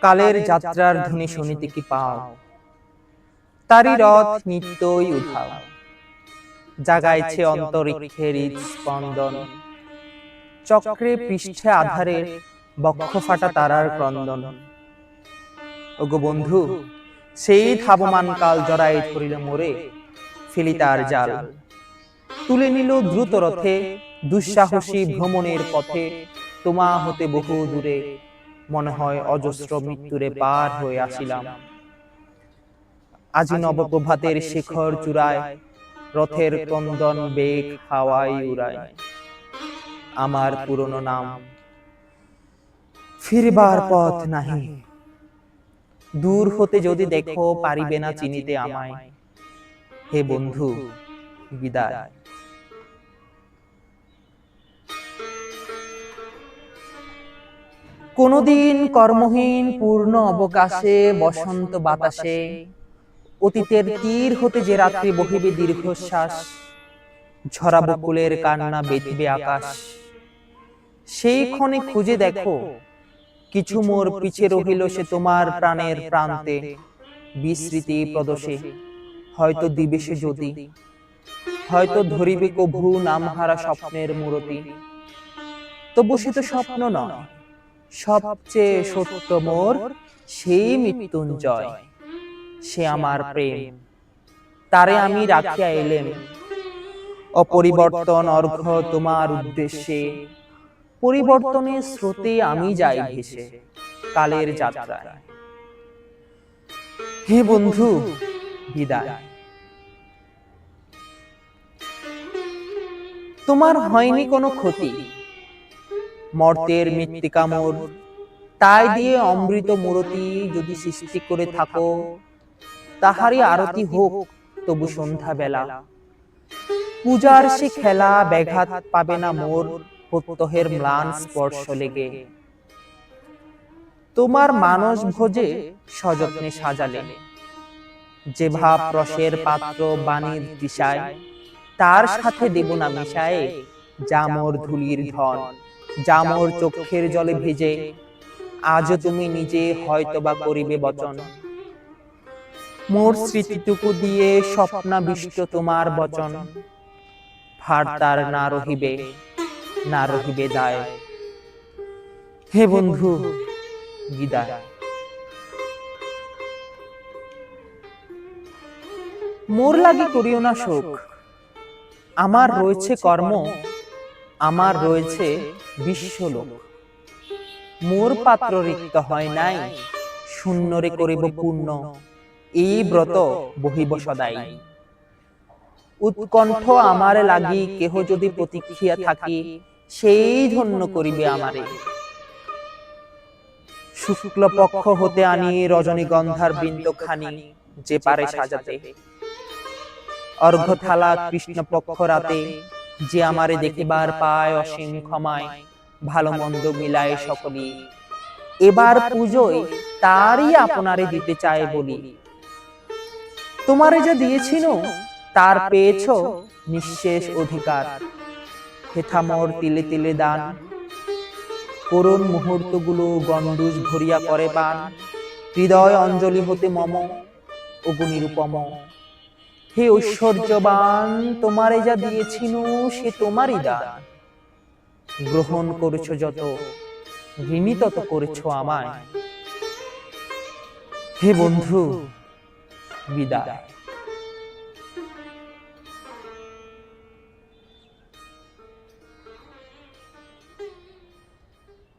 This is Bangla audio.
কালের যাত্রার ধ্বনি শুনিতে কি পাও, তারি রথ নিত্যই উধাও, জাগাইছে অন্তরিক্ষের স্পন্দন, চক্রে পৃষ্ঠে আধারের বক্ষ ফাটা তারার ক্রন্দন। ওগো বন্ধু, সেই ধাবমান কাল জড়াই ধরিল মোরে, ফেলি তার জাল, তুলে নিল দ্রুত রথে দুঃসাহসী ভ্রমণের পথে, তোমা হতে বহু দূরে, মনে হয় অজস্র মৃত্যুরে পার হয়ে আসিলাম। আজি নবপ্রভাতের শিখর চূড়ায়, রথের ক্রন্দন বেগ হাওয়ায় উড়ায়, আমার পুরনো নাম ফিরবার পথ নাহি, দূর হতে যদি দেখো পারিবে না চিনিতে আমায়, হে বন্ধু বিদায়। কোনদিন কর্মহীন পূর্ণ অবকাশে বসন্ত বাতাসে, অতীতের তীর হতে যে রাত্রি বহিবে দীর্ঘশ্বাস, ঝরা বকুলের কান্না বেঁধিবে আকাশ, সেই ক্ষণে খুঁজে দেখো কিছু মোর পিছে রহিল সে তোমার প্রাণের প্রান্তে, বিস্মৃতি প্রদোষে হয়তো দিবে সে জ্যোতি, হয়তো ধরিবে কভু নামহারা স্বপ্নের মূরতি। তবু সে তো স্বপ্ন নয়, সবচেয়ে সত্য মোর সেই মৃত্যুঞ্জয়, সে আমার প্রেম, তারে আমি রাখিয়া এলেম অপরিবর্তন অর্ঘ্য তোমার উদ্দেশ্যে, পরিবর্তনের স্রোতে আমি যাই ভেসে কালের যাত্রায়। হে বন্ধু বিদায়। তোমার হয়নি কোনো ক্ষতি, মর্তের মৃত্তিকা মোর, তাই দিয়ে অমৃত মূরতি যদি সৃষ্টি করে থাকো, তাহারই আরতি হোক তবু সন্ধ্যা বেলা, পূজার সে খেলা ব্যাঘাত পাবে না মোর প্রত্যহের ম্লান স্পর্শ লেগে। তোমার মানস ভোজে সযত্নে সাজালে, যে ভাব রসের পাত্র বাণীর দিশায়, তার সাথে দেব না মিশায়ে যা মোর ধুলির ধন, যা মোর চক্ষের জলে ভেজে, আজও তুমি নিজে হয়তোবা করিবে বচন, মোর স্মৃতিটুকু দিয়ে স্বপ্নাবিষ্ট তোমার বচন, ভার তার না রহিবে, না রহিবে দায়। হে বন্ধু বিদায়। মোর লাগি করিও না শোক, আমার রয়েছে কর্ম, আমার রয়েছে বিশ্বলোক, মোর পাত্র রিক্ত হয় নাই, শূন্যরে করিব পূর্ণ, এই ব্রত বহিব সদাই। উৎকণ্ঠ আমারে লাগি কেহ যদি প্রতীক্ষিয়া থাকি, সেই ধন্য করিবে আমারে। শুক্ল পক্ষ হতে আনি রজনীগন্ধার বৃন্দখানি, যে পারে সাজাতে, অর্ঘ্য থালা কৃষ্ণ পক্ষ রাতে, যে আমারে দেখিবার পায় অসীম ক্ষমায়, ভালো মন্দ মিলায় সকলি, এবার পুজোয় তারই আপনারে দিতে চায় বলি। তোমারে যা দিয়েছিল তার পেয়েছ নিঃশেষ অধিকার, হেথা মোর তিলে তিলে দান, করুণ মুহূর্তগুলো গণ্ডূষ ভরিয়া করে পান, হৃদয় অঞ্জলি হতে মম ওগো নিরুপম। হে ঐশ্বর্যবান, তোমারে যা দিয়েছিল সে তোমারই দান, গ্রহণ করেছ যত, ঋণী তত করেছ আমায়। হে বন্ধু বিদায়।